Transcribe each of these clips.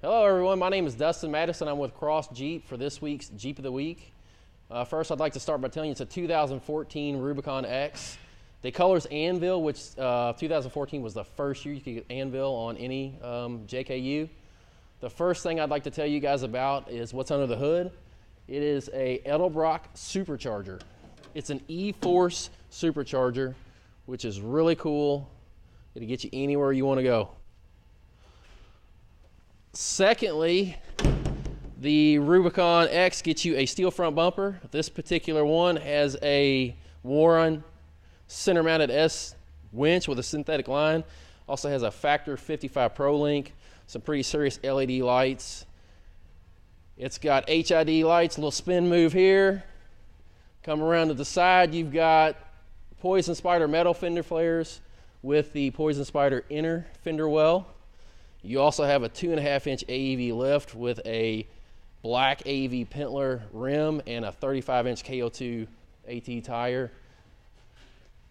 Hello everyone, my name is Dustin Madison. I'm with Cross Jeep for this week's Jeep of the Week. First, I'd like to start by telling you it's a 2014 Rubicon X. The color's Anvil, which 2014 was the first year you could get Anvil on any JKU. The first thing I'd like to tell you guys about is what's under the hood. It is a Edelbrock supercharger. It's an E-Force supercharger, which is really cool. It'll get you anywhere you want to go. Secondly, the Rubicon X gets you a steel front bumper. This particular one has a Warren center mounted S winch with a synthetic line. Also has a Factor 55 Pro Link, some pretty serious LED lights. It's got HID lights, a little spin move here. Come around to the side, you've got Poison Spider metal fender flares with the Poison Spider inner fender well. You also have a 2.5-inch AEV lift with a black AEV Pentler rim and a 35-inch KO2 AT tire.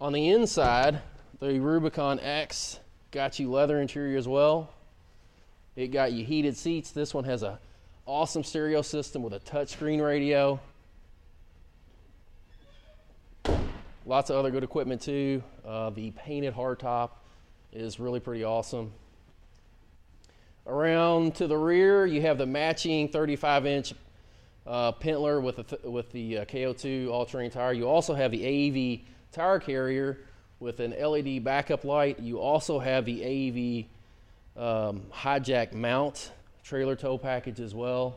On the inside, the Rubicon X got you leather interior as well. It got you heated seats. This one has a awesome stereo system with a touchscreen radio. Lots of other good equipment too. The painted hardtop is really pretty awesome. Around to the rear, you have the matching 35-inch Pentler with the KO2 all-terrain tire. You also have the AEV tire carrier with an LED backup light. You also have the AEV hijack mount trailer tow package as well.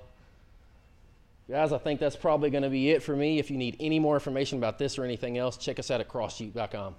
Guys, I think that's probably going to be it for me. If you need any more information about this or anything else, check us out at crossjeep.com.